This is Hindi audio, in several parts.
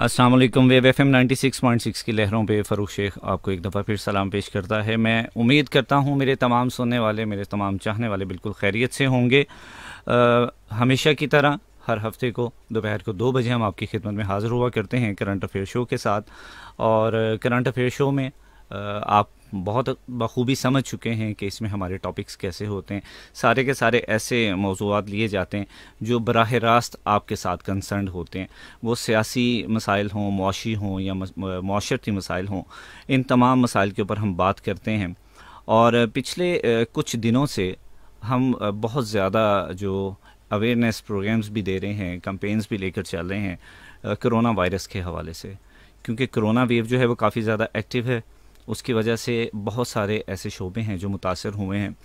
अस्सलाम वालेकुम। वेब एफएम 96.6 की लहरों पे फ़रूख शेख आपको एक दफ़ा फिर सलाम पेश करता है। मैं उम्मीद करता हूँ मेरे तमाम सुनने वाले, मेरे तमाम चाहने वाले बिल्कुल खैरियत से होंगे। हमेशा की तरह हर हफ्ते को दोपहर को 2 बजे हम आपकी खिदमत में हाज़िर हुआ करते हैं करंट अफेयर शो के साथ। और करंट अफेयर शो में आप बहुत बखूबी समझ चुके हैं कि इसमें हमारे टॉपिक्स कैसे होते हैं। सारे के सारे ऐसे मौज़ूआत लिए जाते हैं जो बराह रास्त आपके साथ कंसर्न होते हैं, वो सियासी मसाइल हों, मुआशी हों या माशरती मसाइल हों। इन तमाम मसाइल के ऊपर हम बात करते हैं। और पिछले कुछ दिनों से हम बहुत ज़्यादा जो अवेयरनेस प्रोग्राम्स भी दे रहे हैं, कैंपेन्स भी लेकर चल रहे हैं कोरोना वायरस के हवाले से, क्योंकि कोरोना वेव जो है वो काफ़ी ज़्यादा एक्टिव है। उसकी वजह से बहुत सारे ऐसे शोबे हैं जो मुतासर हुए हैं।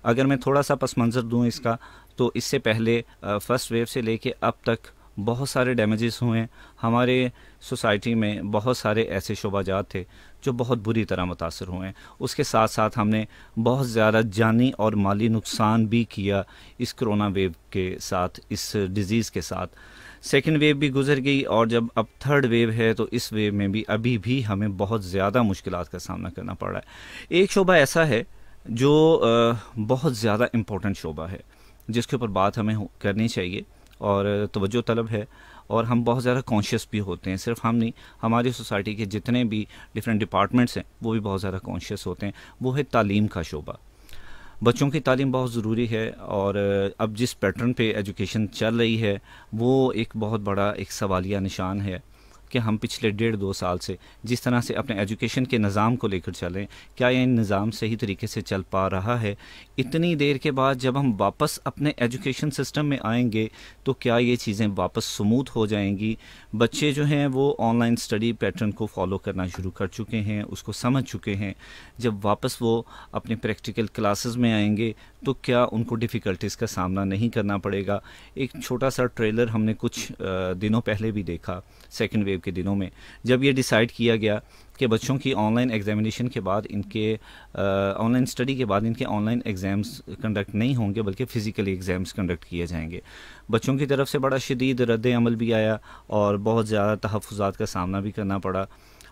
अगर मैं थोड़ा सा पस मंज़र दूँ इसका, तो इससे पहले फ़र्स्ट वेव से लेके अब तक बहुत सारे डैमेजेस हुए हैं। हमारे सोसाइटी में बहुत सारे ऐसे शोबाजात थे जो बहुत बुरी तरह मुतासर हुए हैं। उसके साथ साथ हमने बहुत ज़्यादा जानी और माली नुकसान भी किया इस कोरोना वेव के साथ, इस डिज़ीज़ के साथ। सेकेंड वेव भी गुजर गई और जब अब थर्ड वेव है तो इस वेव में भी अभी भी हमें बहुत ज़्यादा मुश्किलात का सामना करना पड़ रहा है। एक शोबा ऐसा है जो बहुत ज़्यादा इम्पोर्टेंट शोबा है, जिसके ऊपर बात हमें करनी चाहिए और तवज्जो तलब है, और हम बहुत ज़्यादा कॉन्शियस भी होते हैं। सिर्फ हम नहीं, हमारी सोसाइटी के जितने भी डिफरेंट डिपार्टमेंट्स हैं वो भी बहुत ज़्यादा कॉन्शियस होते हैं। वो है तालीम का शोबा। बच्चों की तालीम बहुत ज़रूरी है, और अब जिस पैटर्न पे एजुकेशन चल रही है वो एक बहुत बड़ा एक सवालिया निशान है कि हम पिछले 1.5-2 साल से जिस तरह से अपने एजुकेशन के निज़ाम को लेकर चलें, क्या ये निज़ाम सही तरीके से चल पा रहा है। इतनी देर के बाद जब हम वापस अपने एजुकेशन सिस्टम में आएंगे तो क्या ये चीज़ें वापस स्मूथ हो जाएंगी। बच्चे जो हैं वो ऑनलाइन स्टडी पैटर्न को फॉलो करना शुरू कर चुके हैं, उसको समझ चुके हैं। जब वापस वो अपने प्रैक्टिकल क्लासेस में आएंगे तो क्या उनको डिफ़िकल्टीज़ का सामना नहीं करना पड़ेगा। एक छोटा सा ट्रेलर हमने कुछ दिनों पहले भी देखा, सेकेंड वेव के दिनों में, जब ये डिसाइड किया गया कि बच्चों की ऑनलाइन एग्जामिनेशन के बाद, इनके ऑनलाइन स्टडी के बाद इनके ऑनलाइन एग्ज़ाम्स कंडक्ट नहीं होंगे बल्कि फ़िज़िकली एग्ज़ाम्स कंडक्ट किए जाएंगे। बच्चों की तरफ से बड़ा शदीद रद्द अमल भी आया और बहुत ज़्यादा तहफ़्फ़ुज़ात का सामना भी करना पड़ा।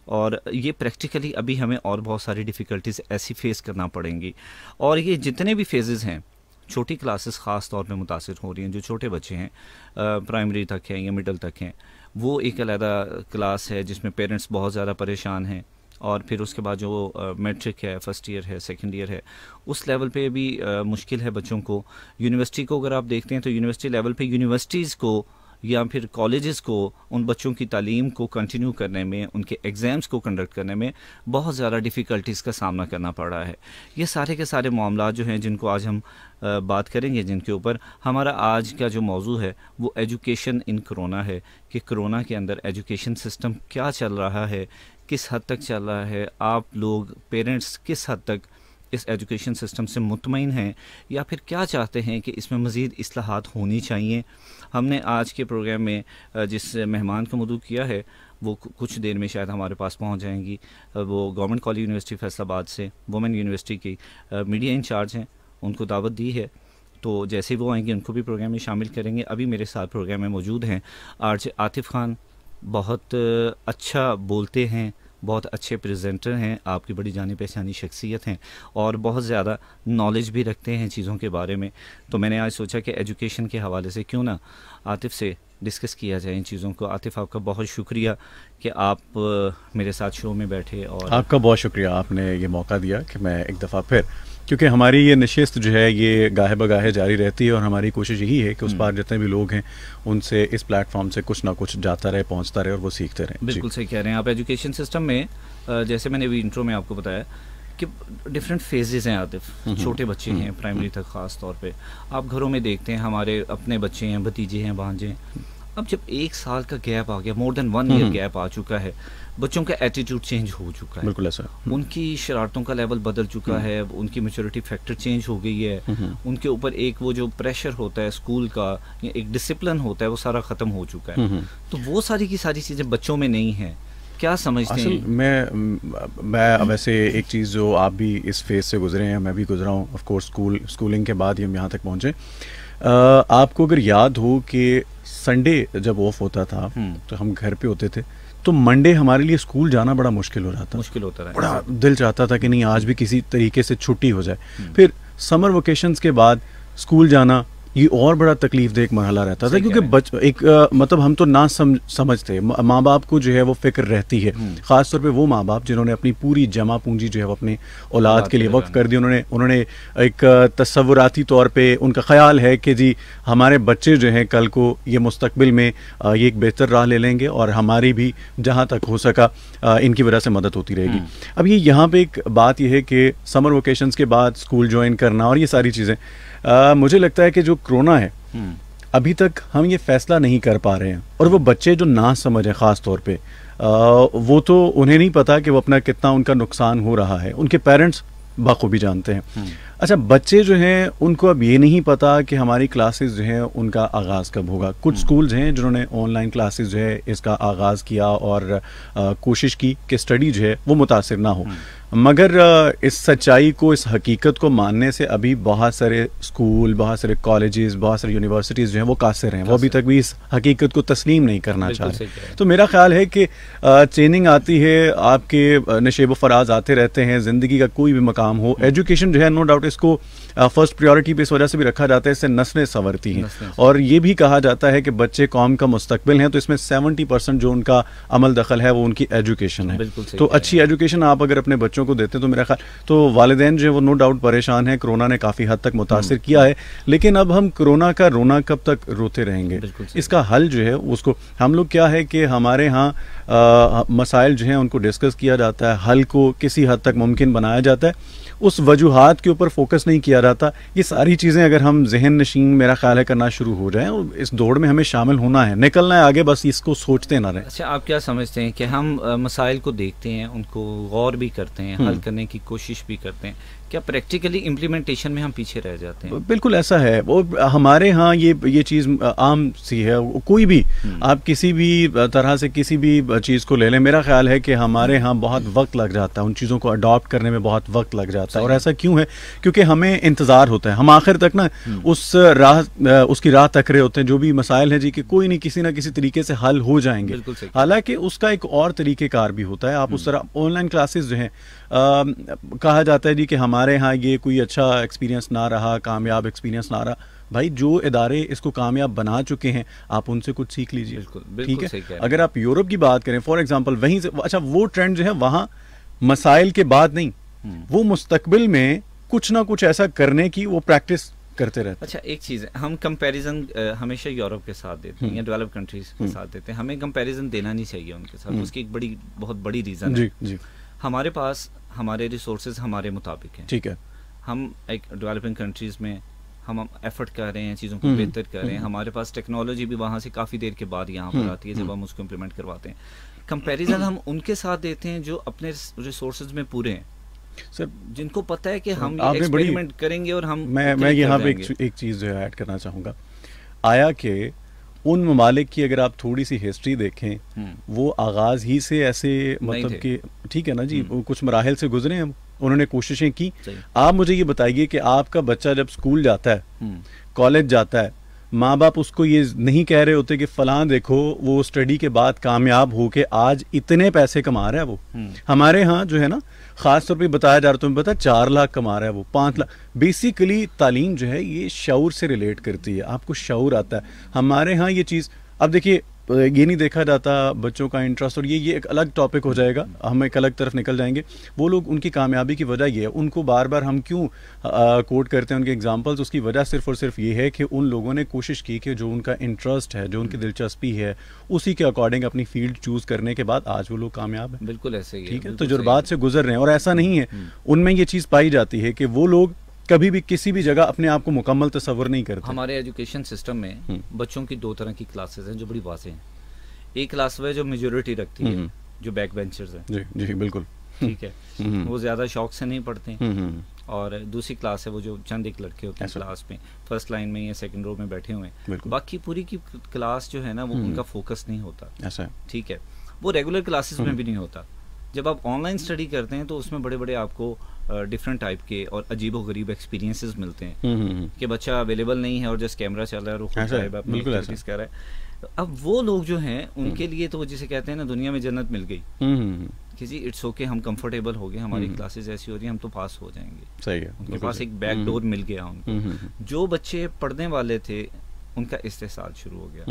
और ये प्रैक्टिकली अभी हमें और बहुत सारी डिफ़िकल्टीज़ ऐसी फ़ेस करना पड़ेंगी। और ये जितने भी फेजेज़ हैं, छोटी क्लासेस ख़ास तौर पे मुतासिर हो रही हैं। जो छोटे बच्चे हैं, प्राइमरी तक हैं या मिडल तक हैं, वो एक अलहदा क्लास है जिसमें पेरेंट्स बहुत ज़्यादा परेशान हैं। और फिर उसके बाद जो मैट्रिक है, फ़र्स्ट ईयर है, सेकंड ईयर है, उस लेवल पे भी मुश्किल है बच्चों को। यूनिवर्सिटी को अगर आप देखते हैं तो यूनिवर्सिटी लेवल पे यूनिवर्सिटीज़ को या फिर कॉलेजेस को उन बच्चों की तालीम को कंटिन्यू करने में, उनके एग्ज़ाम्स को कंडक्ट करने में बहुत ज़्यादा डिफ़िकल्टीज़ का सामना करना पड़ रहा है। ये सारे के सारे मामला जो हैं जिनको आज हम बात करेंगे, जिनके ऊपर हमारा आज का जो मौजू है वो एजुकेशन इन कोरोना है, कि कोरोना के अंदर एजुकेशन सिस्टम क्या चल रहा है, किस हद तक चल रहा है, आप लोग पेरेंट्स किस हद तक इस एजुकेशन सिस्टम से मुतमईन हैं या फिर क्या चाहते हैं कि इसमें मज़ीद इस्लाहात होनी चाहिए। हमने आज के प्रोग्राम में जिस मेहमान को मदऊ किया है वो कुछ देर में शायद हमारे पास पहुंच जाएंगी। वो गवर्नमेंट कॉलेज यूनिवर्सिटी फैसलाबाद से वुमेन यूनिवर्सिटी की मीडिया इंचार्ज हैं। उनको दावत दी है, तो जैसे वो आएंगे उनको भी प्रोग्राम में शामिल करेंगे। अभी मेरे साथ प्रोग्राम में मौजूद हैं आरजे आतिफ़ खान। बहुत अच्छा बोलते हैं, बहुत अच्छे प्रेजेंटर हैं, आपकी बड़ी जानी पहचानी शख्सियत हैं और बहुत ज़्यादा नॉलेज भी रखते हैं चीज़ों के बारे में। तो मैंने आज सोचा कि एजुकेशन के हवाले से क्यों ना आतिफ़ से डिस्कस किया जाए इन चीज़ों को। आतिफ़, आपका बहुत शुक्रिया कि आप मेरे साथ शो में बैठे। और आपका बहुत शुक्रिया, आपने ये मौका दिया कि मैं एक दफ़ा फिर, क्योंकि हमारी ये नशिस्त जो है ये गाहे बगाहे जारी रहती है और हमारी कोशिश यही है कि उस पार जितने भी लोग हैं उनसे इस प्लेटफॉर्म से कुछ ना कुछ जाता रहे, पहुंचता रहे और वो सीखते रहें। बिल्कुल सही कह रहे हैं आप। एजुकेशन सिस्टम में जैसे मैंने अभी इंट्रो में आपको बताया कि डिफरेंट फेजेस हैं आतिफ़। छोटे बच्चे हैं प्राइमरी तक ख़ास तौर पे, आप घरों में देखते हैं, हमारे अपने बच्चे हैं, भतीजे हैं, भांजे हैं। अब जब 1 साल का गैप आ गया, मोर देन 1 ईयर गैप आ चुका है, बच्चों का एटीट्यूड चेंज हो चुका है। बिल्कुल ऐसा। उनकी शरारतों का लेवल बदल चुका है, उनकी मैच्योरिटी फैक्टर चेंज हो गई है। उनके ऊपर एक वो जो प्रेशर होता है स्कूल का या एक डिसिप्लिन होता है वो सारा ख़त्म हो चुका है। तो वो सारी की सारी चीज़ें बच्चों में नहीं हैं। क्या समझते हैं? मैं वैसे एक चीज़ जो आप भी इस फेज से गुजरे हैं, मैं भी गुजरा हूँ ऑफ कोर्स, स्कूलिंग के बाद ही हम यहाँ तक पहुँचे। आपको अगर याद हो कि संडे जब ऑफ होता था तो हम घर पे होते थे, तो मंडे हमारे लिए स्कूल जाना बड़ा मुश्किल हो रहा था, मुश्किल होता रहा, बड़ा दिल चाहता था कि नहीं आज भी किसी तरीके से छुट्टी हो जाए। फिर समर वेकेशंस के बाद स्कूल जाना ये और बड़ा तकलीफदेह मरहला रहता था, क्योंकि मतलब हम तो ना समझते, माँ बाप को जो है वो फिक्र रहती है, ख़ास तौर पे वो माँ बाप जिन्होंने अपनी पूरी जमा पूंजी जो है वो अपने औलाद के लिए वक्फ कर दी। उन्होंने एक तस्वुराती तौर पे उनका ख्याल है कि जी हमारे बच्चे जो हैं कल को ये मुस्तकबिल में ये एक बेहतर राह ले लेंगे और हमारी भी जहाँ तक हो सका इनकी वजह से मदद होती रहेगी। अब ये यहाँ पे एक बात यह है कि समर वेकेशंस के बाद स्कूल ज्वाइन करना और ये सारी चीज़ें, मुझे लगता है कि जो कोरोना है अभी तक हम ये फैसला नहीं कर पा रहे हैं, और वो बच्चे जो ना समझ है ख़ास तौर पे वो तो उन्हें नहीं पता कि वो अपना कितना उनका नुकसान हो रहा है, उनके पेरेंट्स बखूबी जानते हैं। अच्छा, बच्चे जो हैं उनको अब ये नहीं पता कि हमारी क्लासेस जो हैं उनका आगाज़ कब होगा। कुछ स्कूल्स हैं जिन्होंने ऑनलाइन क्लासेस जो है इसका आगाज़ किया और कोशिश की कि स्टडी जो है वो मुतासिर ना हो, मगर इस सच्चाई को, इस हकीकत को मानने से अभी बहुत सारे स्कूल, बहुत सारे कॉलेजेस, बहुत सारी यूनिवर्सिटीज़ जो हैं वो कासिर हैं, वो अभी तक भी इस हकीकत को तस्लीम नहीं करना चाह रहे। तो मेरा ख्याल है कि ट्रेनिंग आती है, आपके नशेब फराज आते रहते हैं, ज़िंदगी का कोई भी मकाम हो, एजुकेशन जो है नो डाउट इसको फर्स्ट प्रायोरिटी पे इस वजह से भी रखा जाता है, इससे नस्लें संवरती हैं, और ये भी कहा जाता है कि बच्चे कौम का मुस्तकबिल हैं, तो इसमें 70% जो उनका अमल दखल है वो उनकी एजुकेशन है। तो अच्छी एजुकेशन आप अगर अपने बच्चों को देते हैं तो मेरा ख्याल तो वालिदैन जो है वो नो डाउट परेशान है, कोरोना ने काफ़ी हद तक मुतासिर किया है, लेकिन अब हम कोरोना का रोना कब तक रोते रहेंगे? इसका हल जो है उसको हम लोग क्या है कि हमारे यहाँ मसाइल जो हैं उनको डिस्कस किया जाता है, हल को किसी हद तक मुमकिन बनाया जाता है, उस वजूहात के ऊपर फोकस नहीं किया जाता। ये सारी चीज़ें अगर हम जहन नशीन मेरा ख्याल है करना शुरू हो जाएं, और इस दौड़ में हमें शामिल होना है, निकलना है आगे, बस इसको सोचते ना रहें। अच्छा, आप क्या समझते हैं कि हम मसाइल को देखते हैं, उनको गौर भी करते हैं, हल करने की कोशिश भी करते हैं, क्या प्रैक्टिकली इम्प्लीमेंटेशन में हम पीछे रह जाते हैं? बिल्कुल ऐसा है, वो हमारे यहाँ ये चीज़ आम सी है, कोई भी आप किसी भी तरह से किसी भी चीज़ को ले लें, मेरा ख्याल है कि हमारे यहाँ बहुत वक्त लग जाता है, उन चीज़ों को अडॉप्ट करने में बहुत वक्त लग जाता है। और ऐसा क्यों है? क्योंकि हमें इंतज़ार होता है, हम आखिर तक ना उसकी राह तक रहे होते हैं, जो भी मसाइल हैं जी कि कोई नहीं किसी ना किसी तरीके से हल हो जाएंगे। हालांकि उसका एक और तरीक़ेकार भी होता है। आप उस तरह ऑनलाइन क्लासेस जो हैं कहा जाता है जी कि हमारे यहाँ ये कोई अच्छा एक्सपीरियंस ना रहा, कामयाब एक्सपीरियंस ना रहा। भाई जो इदारे इसको कामयाब बना चुके हैं आप उनसे कुछ सीख लीजिए, ठीक है? अगर आप यूरोप की बात करें फॉर एग्जांपल, वहीं से अच्छा वो ट्रेंड जो है वहाँ मसाइल के बाद नहीं, वो मुस्तकबिल में कुछ ना कुछ ऐसा करने की वो प्रैक्टिस करते रहते हैं। अच्छा, एक चीज़ है, हम कंपैरिजन हमेशा यूरोप के साथ देते हैं या डेवलप कंट्रीज के साथ देते हैं, हमें कंपैरिजन देना नहीं चाहिए उनके साथ। उसकी एक बहुत बड़ी रीज़न है, जी हमारे पास हमारे रिसोर्सेज हमारे मुताबिक हैं, ठीक है? हम एक डेवलपिंग कंट्रीज में हम एफर्ट कर रहे हैं, चीज़ों को बेहतर कर रहे हैं, हमारे पास टेक्नोलॉजी भी वहाँ से काफ़ी देर के बाद यहाँ पर आती है जब हम उसको इम्प्लीमेंट करवाते हैं। कंपैरिजन हम उनके साथ देते हैं जो अपने रिसोर्सेज में पूरे हैं सर, जिनको पता है कि हम ये एक्सपेरिमेंट करेंगे और हम मैं यहाँ पे एक चीज़ जो है ऐड करना चाहूँगा। आया कि उन ममालिक की अगर आप थोड़ी सी हिस्ट्री देखें, वो आगाज़ ही से ऐसे मतलब कि ठीक है ना जी, वो कुछ मराहिल से गुजरे हैं, उन्होंने कोशिशें की। आप मुझे ये बताइए कि आपका बच्चा जब स्कूल जाता है, कॉलेज जाता है, माँ बाप उसको ये नहीं कह रहे होते कि फलां देखो वो स्टडी के बाद कामयाब हो के आज इतने पैसे कमा रहा है वो। हमारे यहाँ जो है ना ख़ास तौर पे बताया जा रहा है, तुम्हें पता है 4 लाख कमा रहा है वो, 5 लाख। बेसिकली तालीम जो है ये शऊर से रिलेट करती है, आपको शऊर आता है। हमारे यहाँ ये चीज़, अब देखिए ये नहीं देखा जाता बच्चों का इंटरेस्ट, और ये एक अलग टॉपिक हो जाएगा, हम एक अलग तरफ निकल जाएंगे। वो लोग, उनकी कामयाबी की वजह ये है, उनको बार बार हम क्यों कोट करते हैं उनके एग्जांपल्स, उसकी वजह सिर्फ और सिर्फ ये है कि उन लोगों ने कोशिश की कि जो उनका इंटरेस्ट है, जो उनकी दिलचस्पी है, उसी के अकॉर्डिंग अपनी फील्ड चूज़ करने के बाद आज वो लोग कामयाब हैं। बिल्कुल ऐसे ही, ठीक है, तजुर्बात से गुजर रहे हैं। और ऐसा नहीं है, उनमें ये चीज़ पाई जाती है कि वो लोग कभी भी किसी भी जगह अपने आप को मुकम्मल तस्वर नहीं करते। हमारे एजुकेशन सिस्टम में बच्चों की 2 तरह की क्लासेस हैं जो बड़ी वाज़ेह हैं। एक क्लास है जो मेजोरिटी रखती है, जो बैक बेंचर्स हैं, जी जी बिल्कुल, ठीक है, वो ज़्यादा शौक से नहीं पढ़ते हैं। और दूसरी क्लास है वो जो चंद एक लड़के होते हैं क्लास में, फर्स्ट लाइन में या सेकंड रो में बैठे हुए हैं, बाकी पूरी की क्लास जो है ना वो उनका फोकस नहीं होता, ऐसा, ठीक है? वो रेगुलर क्लासेस में भी नहीं होता। जब आप ऑनलाइन स्टडी करते हैं तो उसमें बड़े बड़े आपको डिफरेंट टाइप के और अजीबो गरीब एक्सपीरियंसेस मिलते हैं कि बच्चा अवेलेबल नहीं है और जस्ट कैमरा चल रहा है, रुक कर रहा है। अब वो लोग जो हैं उनके लिए तो जिसे कहते हैं ना दुनिया में जन्नत मिल गई कि जी इट्स ओके, हम कंफर्टेबल हो गए, हमारी क्लासेस ऐसी हो रही हैं, हम तो पास हो जाएंगे। सही है, उनके पास एक बैक डोर मिल गया उनको। जो बच्चे पढ़ने वाले थे उनका इस्तेसाल शुरू हो गया,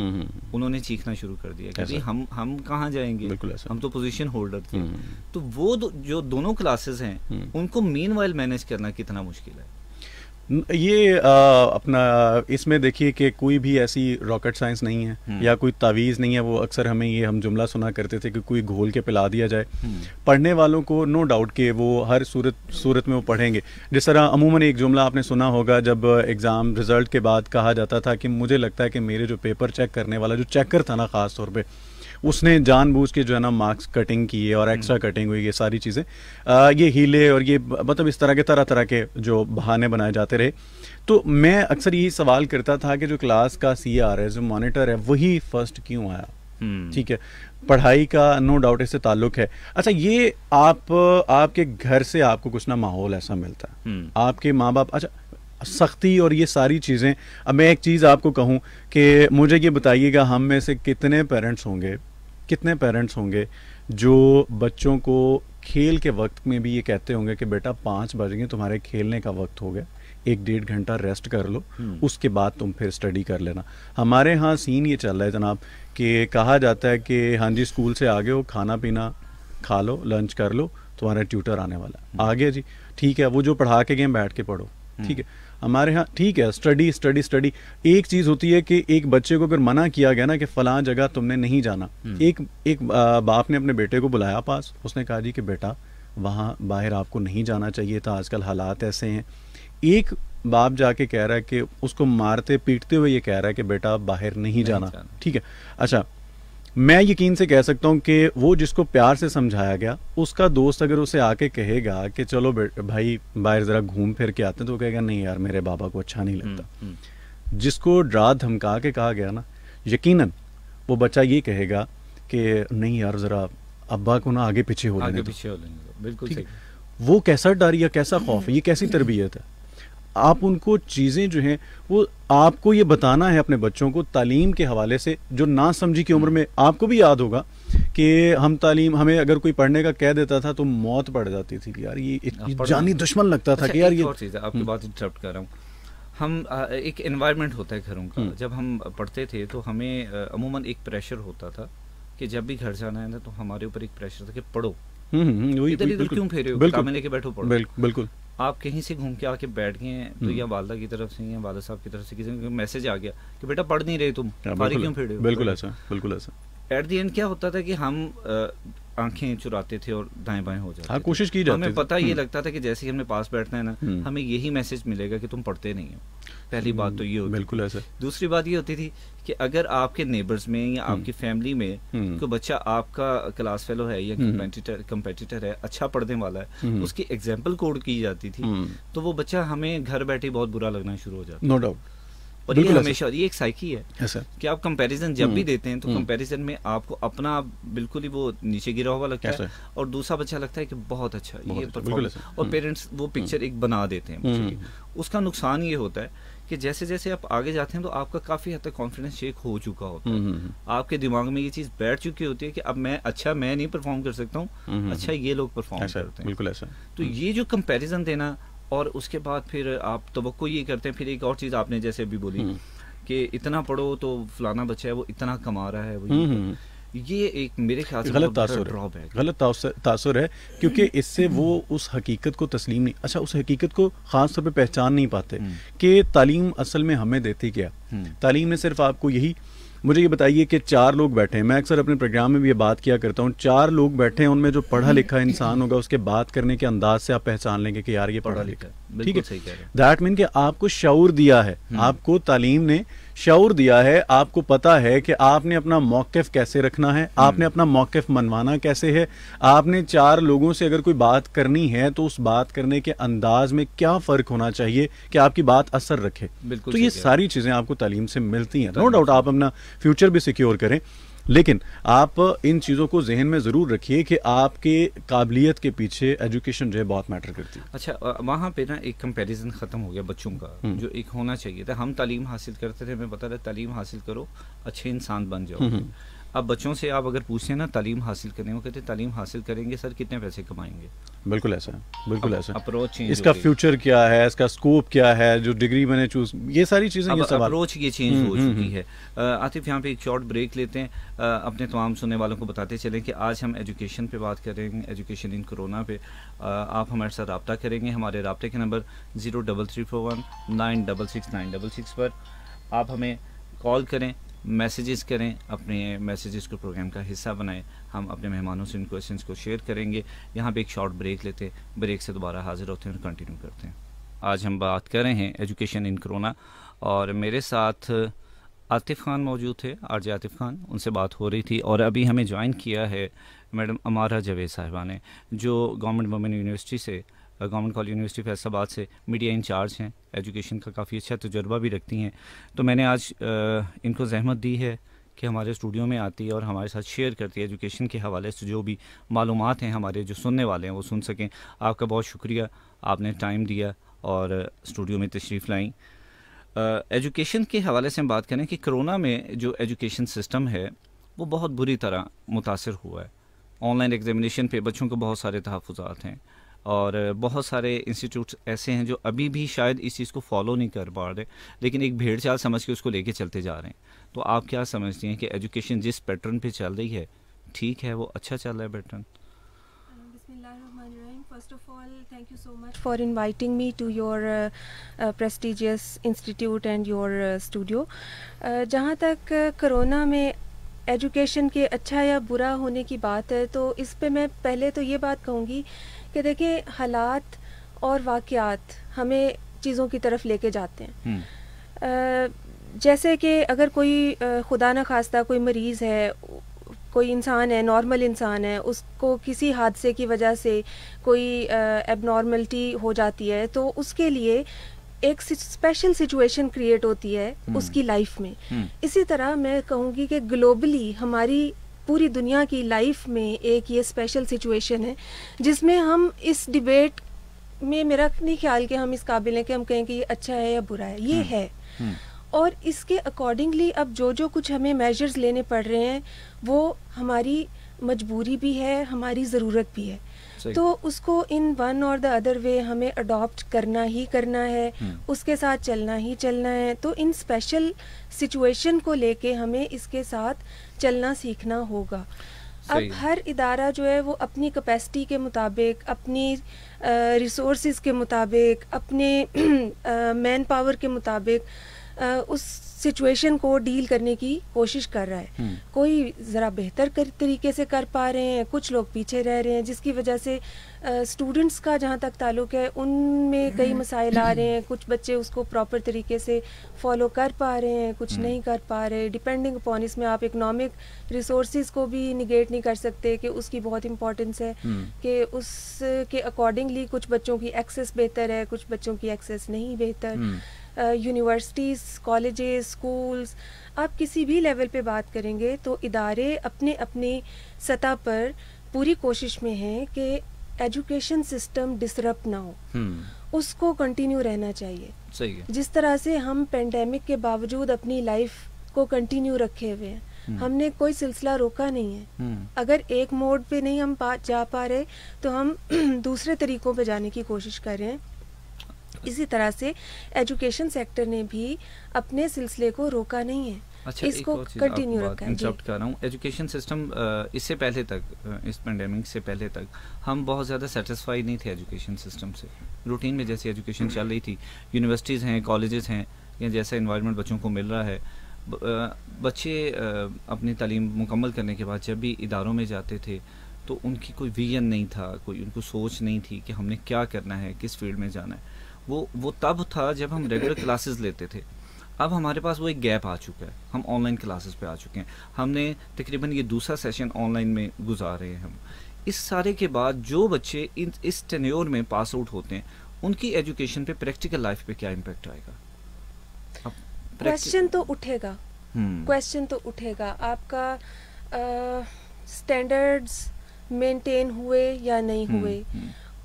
उन्होंने चीखना शुरू कर दिया कि भाई हम कहाँ जाएंगे, हम तो पोजीशन होल्डर थे। तो वो जो दोनों क्लासेस हैं उनको मीनवाइल मैनेज करना कितना मुश्किल है। ये अपना इसमें देखिए कि कोई भी ऐसी रॉकेट साइंस नहीं है या कोई तावीज़ नहीं है। वो अक्सर हमें ये हम जुमला सुना करते थे कि कोई घोल के पिला दिया जाए। पढ़ने वालों को नो डाउट कि वो हर सूरत में वो पढ़ेंगे। जिस तरह अमूमन एक जुमला आपने सुना होगा जब एग्ज़ाम रिज़ल्ट के बाद कहा जाता था कि मुझे लगता है कि मेरे जो पेपर चेक करने वाला जो चेकर था ना, ख़ास तौर पे उसने जानबूझ के जो है ना मार्क्स कटिंग की है और एक्स्ट्रा कटिंग हुई, ये सारी चीज़ें ये हीले और ये मतलब इस तरह के जो बहाने बनाए जाते रहे। तो मैं अक्सर यही सवाल करता था कि जो क्लास का CR है, जो मॉनिटर है, वही फर्स्ट क्यों आया। ठीक है, पढ़ाई का नो डाउट इससे ताल्लुक है। अच्छा, ये आपके घर से आपको कुछ ना माहौल ऐसा मिलता है, आपके माँ बाप, अच्छा सख्ती और ये सारी चीज़ें। अब मैं एक चीज़ आपको कहूँ कि मुझे ये बताइएगा, हम में से कितने पेरेंट्स होंगे जो बच्चों को खेल के वक्त में भी ये कहते होंगे कि बेटा 5 बज गए, तुम्हारे खेलने का वक्त हो गया, 1-1.5 घंटा रेस्ट कर लो, उसके बाद तुम फिर स्टडी कर लेना। हमारे यहाँ सीन ये चल रहा है जनाब कि कहा जाता है कि हाँ जी स्कूल से आ गए हो, खाना पीना खा लो, लंच कर लो, तुम्हारा ट्यूटर आने वाला है। आ गया जी, ठीक है, वो जो पढ़ा के गए बैठ के पढ़ो, ठीक है। हमारे यहाँ ठीक है, स्टडी। एक चीज़ होती है कि एक बच्चे को अगर मना किया गया ना कि फलां जगह तुमने नहीं जाना, एक बाप ने अपने बेटे को बुलाया पास, उसने कहा जी कि बेटा वहाँ बाहर आपको नहीं जाना चाहिए था, आजकल हालात ऐसे हैं। एक बाप जाके कह रहा है कि उसको मारते पीटते हुए ये कह रहा है कि बेटा बाहर नहीं जाना, ठीक है। अच्छा, मैं यकीन से कह सकता हूँ कि वो जिसको प्यार से समझाया गया, उसका दोस्त अगर उसे आके कहेगा कि चलो भाई बाहर ज़रा घूम फिर के आते हैं, तो वो कहेगा नहीं यार मेरे बाबा को अच्छा नहीं लगता। जिसको डरा धमका के कहा गया ना, यकीनन वो बच्चा ये कहेगा कि नहीं यार ज़रा अब्बा को ना आगे पीछे हो लेने दो। बिल्कुल सही। वो कैसा डर या कैसा खौफ है, ये कैसी तरबियत है। आप उनको चीज़ें जो हैं वो आपको ये बताना है अपने बच्चों को तालीम के हवाले से। जो ना समझी की उम्र में आपको भी याद होगा कि हमें अगर कोई पढ़ने का कह देता था तो मौत पड़ जाती थी कि यार ये जानी दुश्मन लगता था कि यार ये। और चीज़ है, आपकी बात इंटरप्ट कर रहा हूँ। हम एक एनवायरनमेंट होता है घरों का, जब हम पढ़ते थे तो हमें अमूमन एक प्रेशर होता था कि जब भी घर जाना है ना तो हमारे ऊपर एक प्रेशर था कि पढ़ो, इधर क्यों फेरे हो, किताबें लेके बैठो पढ़ो। बिल्कुल। आप कहीं से घूम के आके बैठ गए हैं तो या वालदा की तरफ से या वाला साहब की तरफ से किसी का मैसेज आ गया कि बेटा पढ़ नहीं रहे तुम, फारी क्यों फेरे हो। बिल्कुल ऐसा। एट द एंड क्या होता था कि हम आंखें चुराते थे और दाएं बाएं हो जाते थे। कोशिश की जाती हमें पता ये लगता था कि जैसे ही हमने पास बैठना है ना, हमें यही मैसेज मिलेगा कि तुम पढ़ते नहीं हो। पहली बात तो ये होती, बिल्कुल ऐसा। दूसरी बात ये होती थी कि अगर आपके नेबर्स में या आपकी फैमिली में कोई बच्चा आपका क्लास फेलो है या कंपेटिटर है, अच्छा पढ़ने वाला है, उसकी एग्जाम्पल कोड की जाती थी, तो वो बच्चा हमें घर बैठे बहुत बुरा लगना शुरू हो जाता। No doubt. और ये हमेशा ये एक साइकी है कि आप कंपैरिजन जब भी देते हैं तो कंपैरिजन में आपको अपना बिल्कुल ही वो नीचे गिरा हुआ लगता है और दूसरा बच्चा लगता है कि बहुत अच्छा ये परफॉर्मेंस, और पेरेंट्स वो पिक्चर एक बना देते हैं। उसका नुकसान ये होता है कि जैसे जैसे आप आगे जाते हैं तो आपका काफी हद तक कॉन्फिडेंस शेक हो चुका होता है। आपके दिमाग में ये चीज बैठ चुकी होती है कि अब मैं नहीं परफॉर्म कर सकता हूँ, अच्छा ये लोग परफॉर्म करते हैं। बिल्कुल ऐसा। तो ये जो कंपैरिजन देना और उसके बाद फिर आप तवक्को ये करते हैं। फिर एक और चीज़ आपने जैसे अभी बोली कि इतना पढ़ो तो फलाना बच्चा है वो इतना कमा रहा है, वो ये एक मेरे ख्याल से गलत तासुर है क्योंकि इससे वो उस हकीकत को तस्लीम नहीं, अच्छा उस हकीकत को ख़ास तौर पे पहचान नहीं पाते कि तालीम असल में हमें देती क्या। तालीम ने सिर्फ आपको यही, मुझे ये बताइए कि 4 लोग बैठे हैं, मैं अक्सर अपने प्रोग्राम में भी ये बात किया करता हूँ, 4 लोग बैठे हैं, उनमें जो पढ़ा लिखा इंसान होगा उसके बात करने के अंदाज से आप पहचान लेंगे कि यार ये पढ़ा लिखा है। ठीक है, दैट मीन कि आपको शऊर दिया है, आपको तालीम ने शऊर दिया है, आपको पता है कि आपने अपना मौक़िफ़ कैसे रखना है, आपने अपना मौक़िफ़ मनवाना कैसे है, आपने 4 लोगों से अगर कोई बात करनी है तो उस बात करने के अंदाज में क्या फ़र्क होना चाहिए कि आपकी बात असर रखे। तो ये सारी चीज़ें आपको तालीम से मिलती हैं। नो डाउट आप अपना फ्यूचर भी सिक्योर करें। लेकिन आप इन चीज़ों को जहन में ज़रूर रखिए कि आपके काबिलियत के पीछे एजुकेशन जो है बहुत मैटर करती है। अच्छा, वहाँ पे ना एक कंपैरिजन ख़त्म हो गया बच्चों का, जो एक होना चाहिए था। हम तालीम हासिल करते थे, मैं बता रहा तालीम हासिल करो, अच्छे इंसान बन जाओ। अब बच्चों से आप अगर पूछें ना तालीम हासिल करने, वो कहते तालीम हासिल करेंगे सर, कितने पैसे कमाएंगे? बिल्कुल ऐसा है, बिल्कुल ऐसा। अप्रोच चेंज, इसका फ्यूचर क्या है, इसका स्कोप क्या है, जो डिग्री मैंने चूज, ये सारी चीज़ें, ये सवाल, अप्रोच ये चेंज हो चुकी है। आतिफ, यहाँ पे एक शॉर्ट ब्रेक लेते हैं, अपने तमाम सुनने वालों को बताते चलें कि आज हम एजुकेशन पे बात करेंगे, एजुकेशन इन कोरोना पे। आप हमारे साथ रब्ता करेंगे, हमारे रब्ते के नंबर 03341 966 पर आप हमें कॉल करें, मैसेजेस करें, अपने मैसेजेस को प्रोग्राम का हिस्सा बनाएं। हम अपने मेहमानों से इन क्वेश्चंस को शेयर करेंगे। यहाँ पे एक शॉर्ट ब्रेक लेते हैं, ब्रेक से दोबारा हाजिर होते हैं और कंटिन्यू करते हैं। आज हम बात कर रहे हैं एजुकेशन इन कोरोना, और मेरे साथ आतिफ खान मौजूद थे, आरजे आतिफ खान, उनसे बात हो रही थी। और अभी हमें ज्वाइन किया है मैडम अमारा जावेद साहिबा ने, जो गवर्नमेंट वुमेन यूनिवर्सिटी से, गवर्नमेंट कॉलेज यूनिवर्सिटी फैसलाबाद से मीडिया इंचार्ज हैं, एजुकेशन का काफ़ी अच्छा तजुर्बा भी रखती हैं। तो मैंने आज इनको ज़हमत दी है कि हमारे स्टूडियो में आती है और हमारे साथ शेयर करती है एजुकेशन के हवाले से जो भी मालूमात हैं, हमारे जो सुनने वाले हैं वो सुन सकें। आपका बहुत शुक्रिया, आपने टाइम दिया और स्टूडियो में तशरीफ़ लाई। एजुकेशन के हवाले से हम बात करें कि कोरोना में जो एजुकेशन सिस्टम है वो बहुत बुरी तरह मुतासर हुआ है। ऑनलाइन एग्जामिनेशन पे बच्चों को बहुत सारे तहफ़्फ़ुज़ात हैं, और बहुत सारे इंस्टीट्यूट्स ऐसे हैं जो अभी भी शायद इस चीज़ को फॉलो नहीं कर पा रहे, लेकिन एक भेड़ चाल समझ के उसको लेके चलते जा रहे हैं। तो आप क्या समझती हैं कि एजुकेशन जिस पैटर्न पे चल रही है ठीक है, वो अच्छा चल रहा है pattern? First of all, thank you so much for inviting me to your prestigious institute and your studio. जहाँ तक कोरोना में एजुकेशन के अच्छा या बुरा होने की बात है, तो इस पे मैं पहले तो ये बात कहूँगी कि देखिए, हालात और वाक़यात हमें चीज़ों की तरफ लेके जाते हैं। जैसे कि अगर कोई खुदा न खास्ता कोई मरीज़ है, कोई इंसान है, नॉर्मल इंसान है, उसको किसी हादसे की वजह से कोई एबनॉर्मलिटी हो जाती है, तो उसके लिए एक स्पेशल सिचुएशन क्रिएट होती है उसकी लाइफ में। इसी तरह मैं कहूँगी कि ग्लोबली हमारी पूरी दुनिया की लाइफ में एक ये स्पेशल सिचुएशन है जिसमें हम इस डिबेट में, मेरा नहीं ख्याल कि हम इस काबिल हैं कि हम कहें कि ये अच्छा है या बुरा है, ये है। और इसके अकॉर्डिंगली अब जो जो कुछ हमें मेजर्स लेने पड़ रहे हैं वो हमारी मजबूरी भी है, हमारी ज़रूरत भी है। तो उसको इन वन और द अदर वे हमें अडॉप्ट करना ही करना है, उसके साथ चलना ही चलना है। तो इन स्पेशल सिचुएशन को लेके हमें इसके साथ चलना सीखना होगा। अब हर इदारा जो है वो अपनी कैपेसिटी के मुताबिक, अपनी रिसोर्सेज के मुताबिक, अपने मैन पावर के मुताबिक उस सिचुएशन को डील करने की कोशिश कर रहा है। कोई ज़रा बेहतर तरीके से कर पा रहे हैं, कुछ लोग पीछे रह रहे हैं, जिसकी वजह से स्टूडेंट्स का जहाँ तक ताल्लुक़ है उनमें कई मसाइल आ रहे हैं। कुछ बच्चे उसको प्रॉपर तरीके से फॉलो कर पा रहे हैं, कुछ नहीं कर पा रहे। डिपेंडिंग अपॉन, इसमें आप इकनॉमिक रिसोर्सेज को भी निगेट नहीं कर सकते कि उसकी बहुत इंपॉर्टेंस है, कि उसके अकॉर्डिंगली कुछ बच्चों की एक्सेस बेहतर है, कुछ बच्चों की एक्सेस नहीं बेहतर। यूनिवर्सिटीज़, कॉलेजेस, स्कूल्स, आप किसी भी लेवल पे बात करेंगे तो इदारे अपने अपने सतह पर पूरी कोशिश में हैं कि एजुकेशन सिस्टम डिसरप्ट ना हो, उसको कंटिन्यू रहना चाहिए। सही है। जिस तरह से हम पेंडेमिक के बावजूद अपनी लाइफ को कंटिन्यू रखे हुए हैं, हमने कोई सिलसिला रोका नहीं है। अगर एक मोड पे नहीं हम जा पा रहे तो हम दूसरे तरीकों पे जाने की कोशिश कर रहे हैं। इसी तरह से एजुकेशन सेक्टर ने भी अपने सिलसिले को रोका नहीं है। अच्छा, इसको कंटिन्यू रखा है। इंटरप्ट कर रहा हूँ। एजुकेशन सिस्टम इससे पहले तक, इस पेंडेमिक से पहले तक हम बहुत ज़्यादा सेटिस्फाई नहीं थे एजुकेशन सिस्टम से। रूटीन में जैसी एजुकेशन चल रही थी, यूनिवर्सिटीज़ हैं, कॉलेजेस हैं, या जैसा इन्वायरमेंट बच्चों को मिल रहा है, बच्चे अपनी तालीम मुकम्मल करने के बाद जब भी इदारों में जाते थे तो उनकी कोई विजन नहीं था, कोई उनको सोच नहीं थी कि हमने क्या करना है, किस फील्ड में जाना है। वो तब था जब हम रेगुलर क्लासेस लेते थे। अब हमारे पास वो एक गैप आ चुका है, हम ऑनलाइन क्लासेस पे आ चुके हैं। हमने तकरीबन ये दूसरा सेशन ऑनलाइन में गुजार रहे हैं हम। इस सारे के बाद जो बच्चे इस टेन्योर में पास आउट होते हैं, उनकी एजुकेशन पे, प्रैक्टिकल लाइफ पे क्या इम्पेक्ट आएगा? क्वेश्चन तो उठेगा, क्वेश्चन तो उठेगा। आपका स्टैंडर्ड्स मेंटेन हुए या नहीं हुए,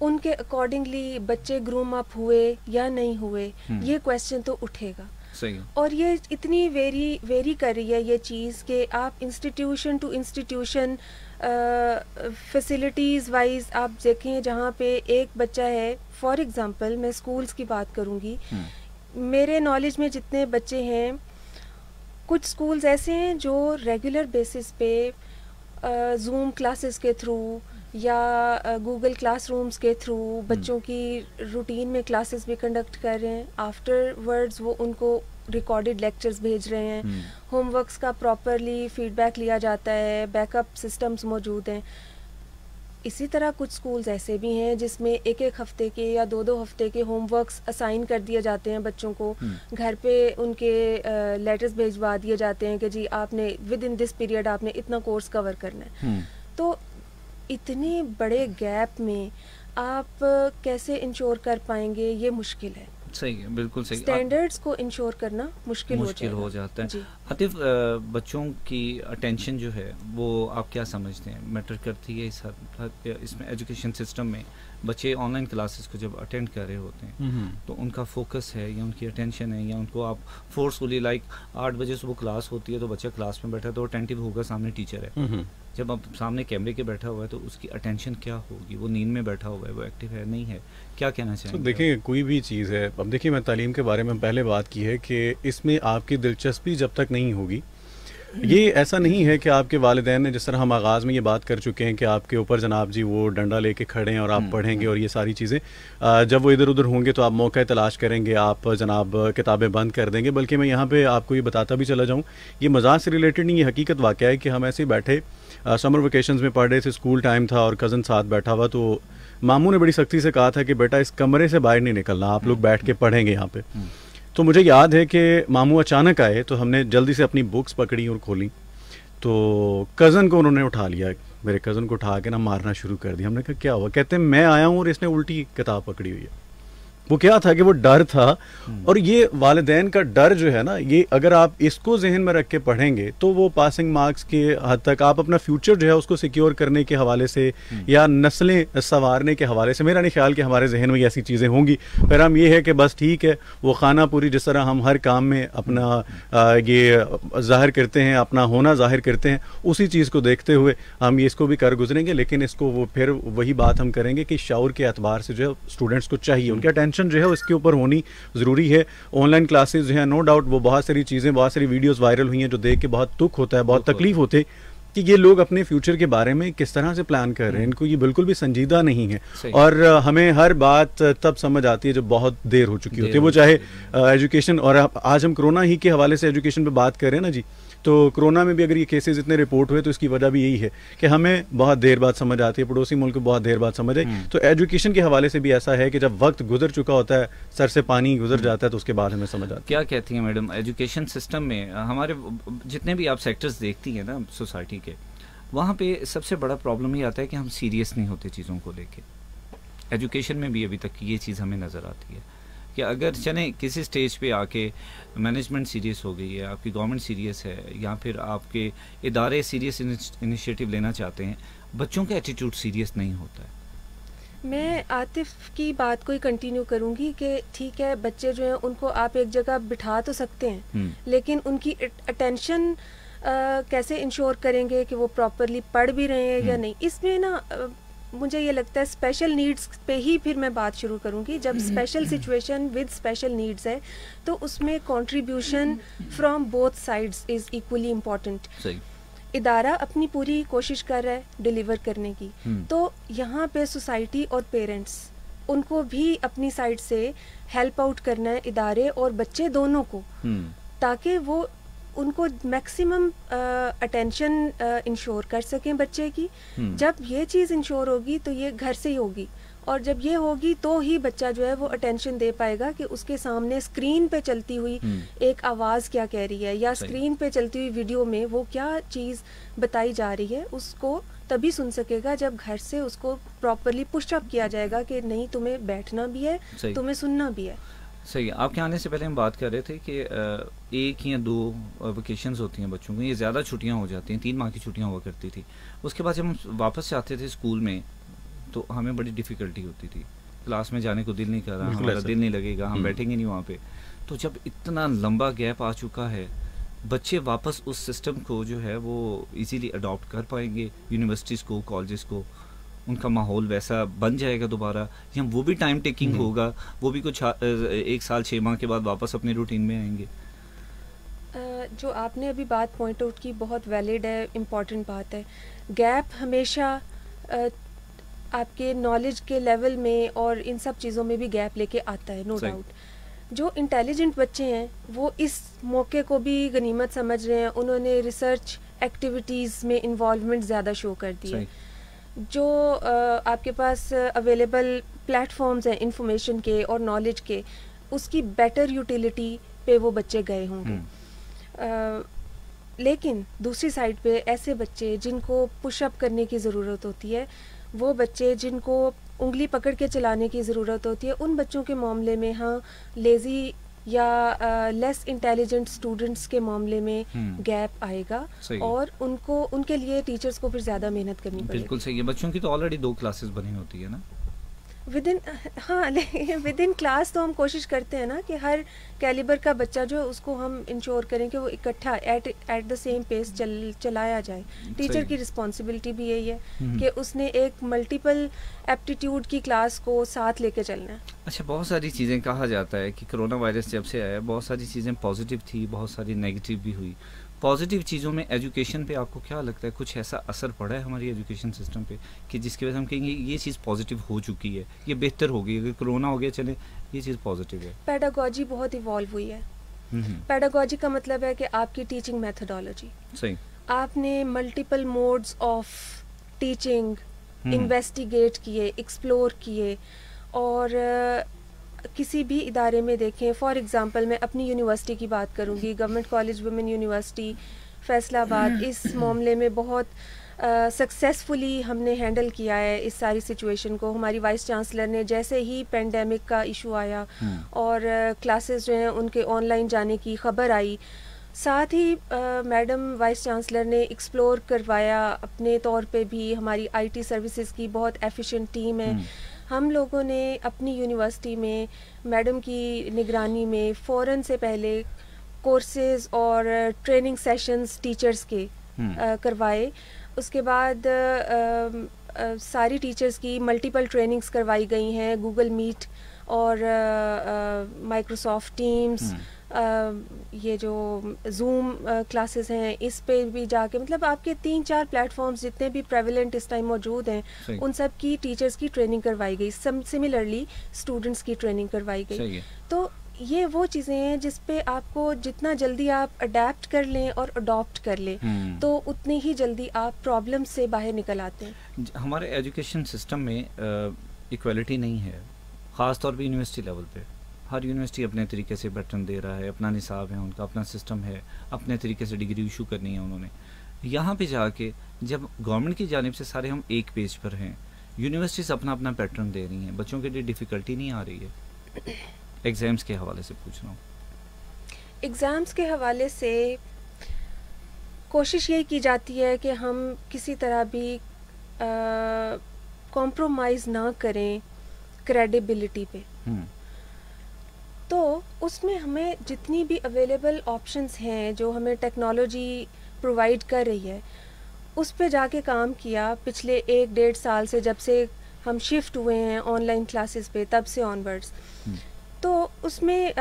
उनके अकॉर्डिंगली बच्चे ग्रूम अप हुए या नहीं हुए, ये क्वेश्चन तो उठेगा। सही। और ये इतनी वेरी कर रही है ये चीज़ कि आप institution to institution facilities wise आप देखें, जहाँ पे एक बच्चा है, फॉर एग्ज़ाम्पल मैं स्कूल्स की बात करूँगी, मेरे नॉलेज में जितने बच्चे हैं, कुछ स्कूल्स ऐसे हैं जो रेगुलर बेसिस पे जूम क्लासेस के थ्रू या गूगल क्लासरूम्स के थ्रू बच्चों की रूटीन में क्लासेस भी कंडक्ट कर रहे हैं। आफ्टरवर्ड्स वो उनको रिकॉर्डेड लेक्चर्स भेज रहे हैं, होमवर्क्स का प्रॉपरली फीडबैक लिया जाता है, बैकअप सिस्टम्स मौजूद हैं। इसी तरह कुछ स्कूल्स ऐसे भी हैं जिसमें एक एक हफ्ते के या दो हफ्ते के होमवर्क्स असाइन कर दिए जाते हैं बच्चों को, घर पे उनके लेटर्स भेजवा दिए जाते हैं कि जी आपने विद इन दिस पीरियड आपने इतना कोर्स कवर करना है। तो इतने बड़े गैप में आप कैसे इंश्योर कर पाएंगे, ये मुश्किल है। सही है, बिल्कुल सही। स्टैंडर्ड्स को इंश्योर करना मुश्किल हो जाता है। आतिफ, बच्चों की अटेंशन जो है वो आप क्या समझते हैं मैटर करती है इस हद तक? इसमें एजुकेशन सिस्टम में बच्चे ऑनलाइन क्लासेस को जब अटेंड कर रहे होते हैं तो उनका फोकस है या उनकी अटेंशन है, या उनको आप फोर्सफुली लाइक 8 बजे सुबह क्लास होती है तो बच्चा क्लास में बैठा है तो अटेंटिव होगा, सामने टीचर है। जब अब सामने कैमरे के बैठा हुआ है तो उसकी अटेंशन क्या होगी? वो नींद में बैठा हुआ है, वो एक्टिव है नहीं है, क्या कहना चाहेंगे? तो देखिए, कोई भी चीज़ है, अब देखिए मैं तालीम के बारे में पहले बात की है कि इसमें आपकी दिलचस्पी जब तक नहीं होगी, ये ऐसा नहीं है कि आपके वालिदैन ने, जिस तरह हम आगाज़ में ये बात कर चुके हैं कि आपके ऊपर जनाब जी वो डंडा लेके खड़े हैं और आप पढ़ेंगे और ये सारी चीज़ें, जब वो इधर उधर होंगे तो आप मौका तलाश करेंगे, आप जनाब किताबें बंद कर देंगे। बल्कि मैं यहाँ पे आपको ये बताता भी चला जाऊँ, ये मजाक से रिलेटेड नहीं, ये हकीकत वाक़या है कि हम ऐसे बैठे समर वेकेशंस में पढ़ रहे थे, स्कूल टाइम था और कज़न साथ बैठा हुआ, तो मामू ने बड़ी सख्ती से कहा था कि बेटा इस कमरे से बाहर नहीं निकलना, आप लोग बैठ के पढ़ेंगे यहाँ पे। तो मुझे याद है कि मामू अचानक आए तो हमने जल्दी से अपनी बुक्स पकड़ी और खोली, तो कज़न को उन्होंने उठा लिया, मेरे कज़न को उठा के ना मारना शुरू कर दिया। हमने कहा क्या हुआ? कहते हैं मैं आया हूँ और इसने उल्टी किताब पकड़ी हुई है। वो क्या था कि वो डर था, और ये वालिदैन का डर जो है ना, ये अगर आप इसको जहन में रख के पढ़ेंगे तो वो पासिंग मार्क्स के हद तक आप अपना फ्यूचर जो है उसको सिक्योर करने के हवाले से या नस्लें संवारने के हवाले से, मेरा नहीं ख्याल कि हमारे जहन में ऐसी चीज़ें होंगी। फिर हम ये है कि बस ठीक है, वो खाना पूरी जिस तरह हम हर काम में अपना ये ज़ाहिर करते हैं, अपना होना ज़ाहिर करते हैं, उसी चीज़ को देखते हुए हम ये इसको भी कर गुजरेंगे। लेकिन इसको वो फिर वही बात हम करेंगे कि शऊर के एतबार से जो है स्टूडेंट्स को चाहिए, उनकी अटेंशन जो है उसके ऊपर होनी ज़रूरी है। ऑनलाइन क्लासेस जो है, नो डाउट वो बहुत सारी चीज़ें, बहुत सारी वीडियोस वायरल हुई हैं जो देख के बहुत दुख होता है, बहुत तकलीफ होती है कि ये लोग अपने फ्यूचर के बारे में किस तरह से प्लान कर रहे हैं, इनको ये बिल्कुल भी संजीदा नहीं है। और हमें हर बात तब समझ आती है जब बहुत देर हो चुकी होती है, वो चाहे एजुकेशन, और आज हम कोरोना ही के हवाले से एजुकेशन पे बात कर रहे हैं ना जी, तो कोरोना में भी अगर ये केसेस इतने रिपोर्ट हुए तो इसकी वजह भी यही है कि हमें बहुत देर बाद समझ आती है, पड़ोसी मुल्क को बहुत देर बाद समझ आई। तो एजुकेशन के हवाले से भी ऐसा है कि जब वक्त गुजर चुका होता है, सर से पानी गुजर जाता है, तो उसके बाद हमें समझ आती है। क्या कहती हैं मैडम, एजुकेशन सिस्टम में हमारे जितने भी आप सेक्टर्स देखती हैं ना सोसाइटी के, वहाँ पे सबसे बड़ा प्रॉब्लम ये आता है कि हम सीरियस नहीं होते चीज़ों को लेके। एजुकेशन में भी अभी तक ये चीज़ हमें नज़र आती है कि अगर चलें किसी स्टेज पे आके मैनेजमेंट सीरियस हो गई है, आपकी गवर्नमेंट सीरियस है, या फिर आपके इदारे सीरियस इनिशिएटिव लेना चाहते हैं, बच्चों का एटीट्यूड सीरियस नहीं होता है। मैं आतिफ की बात को ही कंटिन्यू करूंगी कि ठीक है, बच्चे जो हैं उनको आप एक जगह बिठा तो सकते हैं, लेकिन उनकी अटेंशन कैसे इंश्योर करेंगे कि वो प्रॉपरली पढ़ भी रहे हैं या नहीं? इसमें ना मुझे ये लगता है स्पेशल नीड्स पे ही फिर मैं बात शुरू करूँगी। जब special situation with special needs है तो उसमें contribution from both sides is equally important. इदारा अपनी पूरी कोशिश कर रहा है डिलीवर करने की, तो यहाँ पे सोसाइटी और पेरेंट्स उनको भी अपनी साइड से हेल्प आउट करना है, इदारे और बच्चे दोनों को, ताकि वो उनको मैक्सिमम अटेंशन इंश्योर कर सकें बच्चे की। जब ये चीज़ इंश्योर होगी तो ये घर से ही होगी, और जब ये होगी तो ही बच्चा जो है वो अटेंशन दे पाएगा कि उसके सामने स्क्रीन पे चलती हुई एक आवाज़ क्या कह रही है, या स्क्रीन पे चलती हुई वीडियो में वो क्या चीज़ बताई जा रही है, उसको तभी सुन सकेगा जब घर से उसको प्रॉपरली पुश अप किया जाएगा कि नहीं, तुम्हें बैठना भी है, तुम्हें सुनना भी है। सही है। आपके आने से पहले हम बात कर रहे थे कि एक या दो वेकेशंस होती हैं बच्चों को, ये ज़्यादा छुट्टियां हो जाती हैं, 3 माह की छुट्टियां हुआ करती थी। उसके बाद जब हम वापस से आते थे स्कूल में तो हमें बड़ी डिफ़िकल्टी होती थी, क्लास में जाने को दिल नहीं कर रहा, हमारा दिल नहीं लगेगा, हम बैठेंगे नहीं वहाँ पे। तो जब इतना लंबा गैप आ चुका है, बच्चे वापस उस सिस्टम को जो है वो इजीली अडॉप्ट कर पाएंगे, यूनिवर्सिटीज़ को, कॉलेजेस को, उनका माहौल वैसा बन जाएगा दोबारा, या वो भी टाइम टेकिंग होगा, वो भी कुछ 1 साल 6 माह के बाद वापस अपने रूटीन में आएंगे? जो आपने अभी बात पॉइंट आउट की बहुत वैलिड है, इम्पॉर्टेंट बात है। गैप हमेशा आपके नॉलेज के लेवल में और इन सब चीज़ों में भी गैप लेके आता है, नो डाउट। जो इंटेलिजेंट बच्चे हैं वो इस मौके को भी गनीमत समझ रहे हैं, उन्होंने रिसर्च एक्टिविटीज़ में इन्वॉल्वमेंट ज़्यादा शो कर दी है। जो आपके पास अवेलेबल प्लेटफॉर्म्स हैं इंफॉर्मेशन के और नॉलेज के, उसकी बेटर यूटिलिटी पे वो बच्चे गए होंगे। लेकिन दूसरी साइड पे ऐसे बच्चे जिनको पुशअप करने की ज़रूरत होती है, वो बच्चे जिनको उंगली पकड़ के चलाने की ज़रूरत होती है, उन बच्चों के मामले में हाँ लेज़ी या लेस इंटेलिजेंट स्टूडेंट्स के मामले में गैप आएगा और उनको उनके लिए टीचर्स को फिर ज़्यादा मेहनत करनी पड़ेगी। बिल्कुल सही है। बच्चों की तो ऑलरेडी 2 क्लासेस बनी होती है ना विद इन क्लास। तो हम कोशिश करते हैं ना कि हर कैलिबर का बच्चा जो उसको हम इंश्योर करें कि वो इकट्ठा एट द सेम पेस चलाया जाए। टीचर की रिस्पॉन्सिबिलिटी भी यही है कि उसने एक मल्टीपल एप्टीट्यूड की क्लास को साथ लेके चलना है। अच्छा, बहुत सारी चीज़ें कहा जाता है कि कोरोना वायरस जब से आया बहुत सारी चीज़ें पॉजिटिव थी, बहुत सारी नेगेटिव भी हुई। पॉजिटिव चीज़ों में एजुकेशन पे आपको क्या लगता है, कुछ ऐसा असर पड़ा है हमारी एजुकेशन सिस्टम पे कि जिसकी वजह से हम कहेंगे ये चीज़ पॉजिटिव हो चुकी है, ये बेहतर हो गई, अगर कोरोना हो गया चले ये चीज़ पॉजिटिव है? पेडागॉजी बहुत इवॉल्व हुई है। पेडागॉजी का मतलब है कि आपकी टीचिंग मेथोडोलॉजी, सही, आपने multiple modes of teaching investigate किए, एक्सप्लोर किए। और किसी भी इदारे में देखें, फॉर एग्ज़ाम्पल मैं अपनी यूनिवर्सिटी की बात करूंगी, government college women university Faisalabad, इस मामले में बहुत सक्सेसफुली हमने हैंडल किया है इस सारी सिचुएशन को। हमारी वाइस चांसलर ने जैसे ही पेंडेमिक का इशू आया और क्लासेस जो हैं उनके ऑनलाइन जाने की खबर आई, साथ ही मैडम वाइस चांसलर ने एक्सप्लोर करवाया अपने तौर पे भी। हमारी आईटी सर्विसेज की बहुत एफिशिएंट टीम है। हम लोगों ने अपनी यूनिवर्सिटी में मैडम की निगरानी में फ़ौरन से पहले कोर्सेज और ट्रेनिंग सेशंस टीचर्स के करवाए। उसके बाद सारी टीचर्स की मल्टीपल ट्रेनिंग्स करवाई गई हैं, गूगल मीट और माइक्रोसॉफ्ट टीम्स, ये जो जूम क्लासेस हैं इस पे भी जाके, मतलब आपके 3-4 प्लेटफॉर्म्स जितने भी प्रेवलेंट इस टाइम मौजूद हैं उन सब की टीचर्स की ट्रेनिंग करवाई गई। सिमिलरली स्टूडेंट्स की ट्रेनिंग करवाई गई। तो ये वो चीज़ें हैं जिस पे आपको जितना जल्दी आप अडेप्ट कर लें और अडॉप्ट कर लें तो उतनी ही जल्दी आप प्रॉब्लम से बाहर निकल आते हैं। हमारे एजुकेशन सिस्टम में इक्वलिटी नहीं है, ख़ास तौर पे यूनिवर्सिटी लेवल पे। हर यूनिवर्सिटी अपने तरीके से पैटर्न दे रहा है, अपना निसाब है, उनका अपना सिस्टम है, अपने तरीके से डिग्री इशू करनी है उन्होंने। यहाँ पे जाके जब गवर्नमेंट की जानिब से सारे हम एक पेज पर हैं, यूनिवर्सिटीज़ अपना अपना पैटर्न दे रही हैं, बच्चों के लिए डिफ़िकल्टी नहीं आ रही है? एग्ज़ाम्स के हवाले से पूछ रहा हूँ। एग्ज़ाम्स के हवाले से कोशिश यही की जाती है कि हम किसी तरह भी कॉम्प्रोमाइज़ ना करें क्रेडिबिलिटी पे। तो उसमें हमें जितनी भी अवेलेबल ऑप्शंस हैं जो हमें टेक्नोलॉजी प्रोवाइड कर रही है उस पे जाके काम किया पिछले 1-1.5 साल से, जब से हम शिफ्ट हुए हैं ऑनलाइन क्लासेस पे, तब से ऑनवर्ड्स। तो उसमें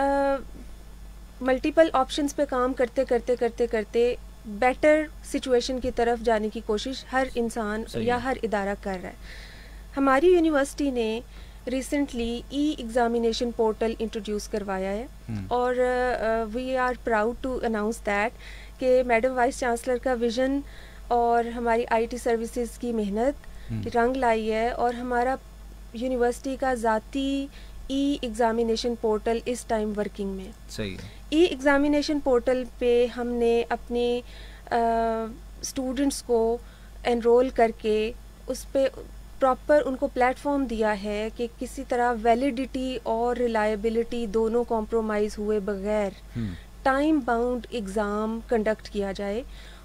मल्टीपल ऑप्शंस पे काम करते करते करते करते बेटर सिचुएशन की तरफ जाने की कोशिश हर इंसान या हर इदारा कर रहा है। हमारी यूनिवर्सिटी ने रिसेंटली एग्जामिनेशन पोर्टल इंट्रोड्यूस करवाया है और we are proud to announce that कि मैडम वाइस चांसलर का विज़न और हमारी आईटी सर्विसेज की मेहनत रंग लाई है और हमारा यूनिवर्सिटी का ज़ाती एग्जामिनेशन पोर्टल इस टाइम वर्किंग में। सही है। एग्जामिनेशन पोर्टल पे हमने अपने स्टूडेंट्स को एनरोल करके उस पे प्रॉपर उनको प्लेटफॉर्म दिया है कि किसी तरह वैलिडिटी और रिलायबिलिटी दोनों कॉम्प्रोमाइज़ हुए बगैर टाइम बाउंड एग्ज़ाम कंडक्ट किया जाए,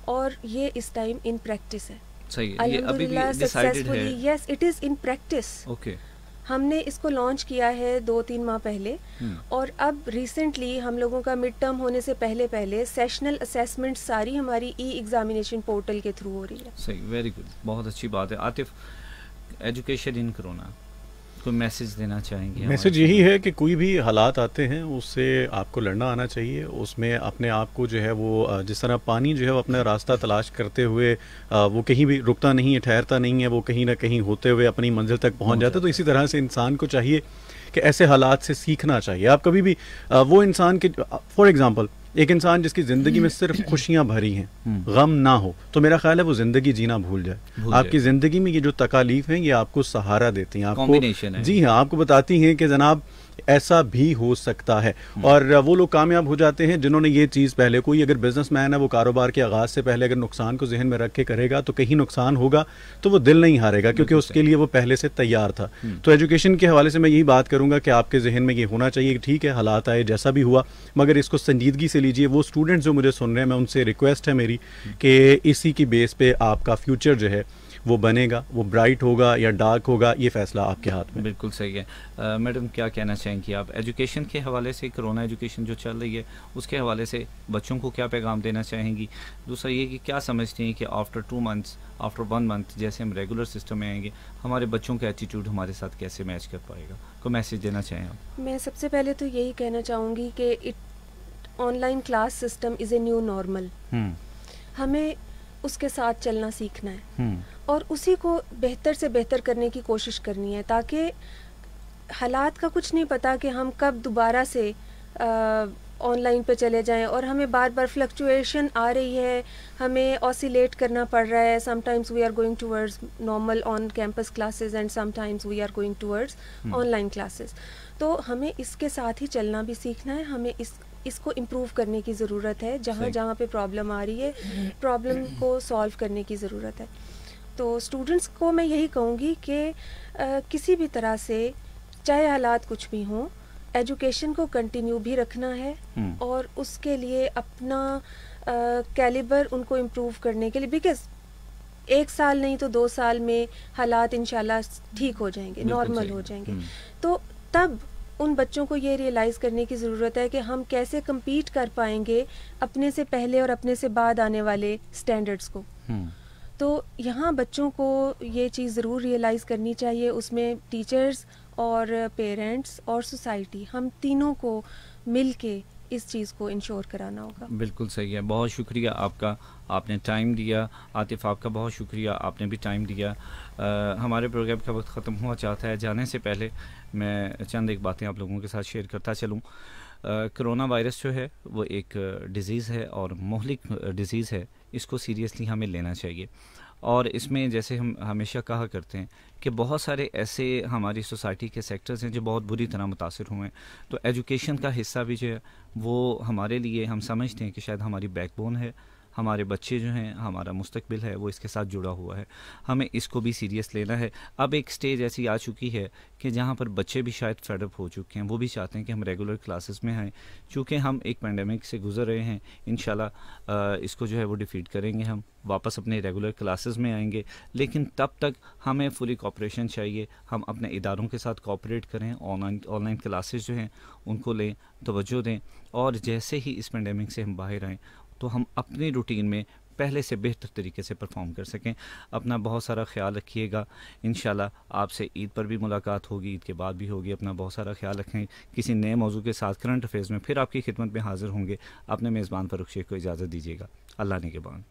और ये इस टाइम इन प्रैक्टिस है। सही है, ये अभी भी डिसाइडेड है। Yes, it is in practice. Okay, हमने इसको लॉन्च किया है 2-3 माह पहले, और अब रिसेंटली हम लोगों का मिड टर्म होने से पहले सेशनल असेसमेंट सारी हमारी ई एग्जामिनेशन पोर्टल के थ्रू हो रही है। सही, वेरी गुड, बहुत अच्छी बात है। आतिफ, एजुकेशन इन कोरोना, कोई मैसेज देना चाहेंगे? मैसेज यही है कि कोई भी हालात आते हैं उससे आपको लड़ना आना चाहिए, उसमें अपने आप को जो है वो जिस तरह पानी जो है वो अपना रास्ता तलाश करते हुए वो कहीं भी रुकता नहीं है, ठहरता नहीं है, वो कहीं ना कहीं होते हुए अपनी मंजिल तक पहुंच जाता है। तो इसी तरह से इंसान को चाहिए कि ऐसे हालात से सीखना चाहिए। आप कभी भी वो इंसान के, फॉर एग्जांपल एक इंसान जिसकी ज़िंदगी में सिर्फ खुशियां भरी हैं, गम ना हो, तो मेरा ख्याल है वो ज़िंदगी जीना भूल जाए। आपकी ज़िंदगी में ये जो तकालीफ हैं ये आपको सहारा देती हैं, आपको, जी हाँ, आपको बताती हैं कि जनाब ऐसा भी हो सकता है। और वो लोग कामयाब हो जाते हैं जिन्होंने ये चीज़ पहले, कोई अगर बिजनेसमैन है वो कारोबार के आगाज़ से पहले अगर नुकसान को जहन में रख के करेगा तो कहीं नुकसान होगा तो वो दिल नहीं हारेगा, क्योंकि उसके लिए वो पहले से तैयार था। तो एजुकेशन के हवाले से मैं यही बात करूँगा कि आपके जहन में ये होना चाहिए कि ठीक है, हालात आए जैसा भी हुआ, मगर इसको संजीदगी से लीजिए। वो स्टूडेंट्स जो मुझे सुन रहे हैं, मैं उनसे रिक्वेस्ट है मेरी कि इसी की बेस पे आपका फ्यूचर जो है वो बनेगा, वो ब्राइट होगा या डार्क होगा, ये फैसला आपके हाथ में। बिल्कुल सही है। मैडम, क्या कहना चाहेंगी आप एजुकेशन के हवाले से, कोरोना एजुकेशन जो चल रही है उसके हवाले से बच्चों को क्या पैगाम देना चाहेंगी? दूसरा ये कि क्या समझती हैं कि आफ्टर 2 मंथ्स, आफ्टर 1 मंथ जैसे हम रेगुलर सिस्टम में आएंगे, हमारे बच्चों का एटीट्यूड हमारे साथ कैसे मैच कर पाएगा? कोई मैसेज देना चाहें आप? मैं सबसे पहले तो यही कहना चाहूँगी कि online class system is a new normal. हमें उसके साथ चलना सीखना है और उसी को बेहतर से बेहतर करने की कोशिश करनी है, ताकि हालात का कुछ नहीं पता कि हम कब दोबारा से ऑनलाइन पे चले जाएं, और हमें बार बार फ्लक्चुएशन आ रही है, हमें ऑसिलेट करना पड़ रहा है। Sometimes we are going towards normal on campus classes and sometimes we are going towards online classes. तो हमें इसके साथ ही चलना भी सीखना है, हमें इसको इम्प्रूव करने की ज़रूरत है। जहाँ जहाँ पे प्रॉब्लम आ रही है, प्रॉब्लम को सॉल्व करने की ज़रूरत है। तो स्टूडेंट्स को मैं यही कहूँगी कि किसी भी तरह से, चाहे हालात कुछ भी हों, एजुकेशन को कंटिन्यू भी रखना है, और उसके लिए अपना कैलिबर उनको इम्प्रूव करने के लिए, बिकॉज 1 साल नहीं तो 2 साल में हालात इंशाल्लाह ठीक हो जाएंगे, नॉर्मल हो जाएंगे। तो तब उन बच्चों को ये रियलाइज़ करने की ज़रूरत है कि हम कैसे compete कर पाएंगे अपने से पहले और अपने से बाद आने वाले स्टैंडर्ड्स को। तो यहाँ बच्चों को ये चीज़ ज़रूर रियलाइज़ करनी चाहिए। उसमें टीचर्स और पेरेंट्स और सोसाइटी, हम तीनों को मिल के इस चीज़ को इंश्योर कराना होगा। बिल्कुल सही है, बहुत शुक्रिया आपका, आपने टाइम दिया। आतिफ, आपका बहुत शुक्रिया, आपने भी टाइम दिया। हमारे प्रोग्राम का वक्त ख़त्म हुआ चाहता है। जाने से पहले मैं चंद एक बातें आप लोगों के साथ शेयर करता चलूँ। कोरोना वायरस जो है वो एक डिज़ीज़ है और मोहलिक डिज़ीज़ है, इसको सीरियसली हमें लेना चाहिए। और इसमें जैसे हम हमेशा कहा करते हैं कि बहुत सारे ऐसे हमारी सोसाइटी के सेक्टर्स हैं जो बहुत बुरी तरह मुतासिर हुए हैं। तो एजुकेशन का हिस्सा भी जो है वो हमारे लिए, हम समझते हैं कि शायद हमारी बैकबोन है, हमारे बच्चे जो हैं, हमारा मुस्तकबिल है, वो इसके साथ जुड़ा हुआ है। हमें इसको भी सीरियस लेना है। अब एक स्टेज ऐसी आ चुकी है कि जहाँ पर बच्चे भी शायद फेड अप हो चुके हैं, वो भी चाहते हैं कि हम रेगुलर क्लासेस में आएँ। चूँकि हम एक पेंडेमिक से गुजर रहे हैं, इंशाल्लाह इसको जो है वो डिफीट करेंगे, हम वापस अपने रेगुलर क्लासेस में आएंगे। लेकिन तब तक हमें फुली कोऑपरेशन चाहिए, हम अपने इदारों के साथ कोऑपरेट करें, ऑनलाइन क्लासेस जो हैं उनको लें, तवज्जो दें, और जैसे ही इस पेंडेमिक से हम बाहर आएँ तो हम अपनी रूटीन में पहले से बेहतर तरीके से परफॉर्म कर सकें। अपना बहुत सारा ख्याल रखिएगा। इंशाल्लाह आपसे ईद पर भी मुलाकात होगी, ईद के बाद भी होगी। अपना बहुत सारा ख्याल रखें। किसी नए मौजू के साथ करंट अफेयर्स में फिर आपकी खिदमत में हाजिर होंगे। अपने मेज़बान फरूख शेख को इजाज़त दीजिएगा। अल्लाह निगहबान।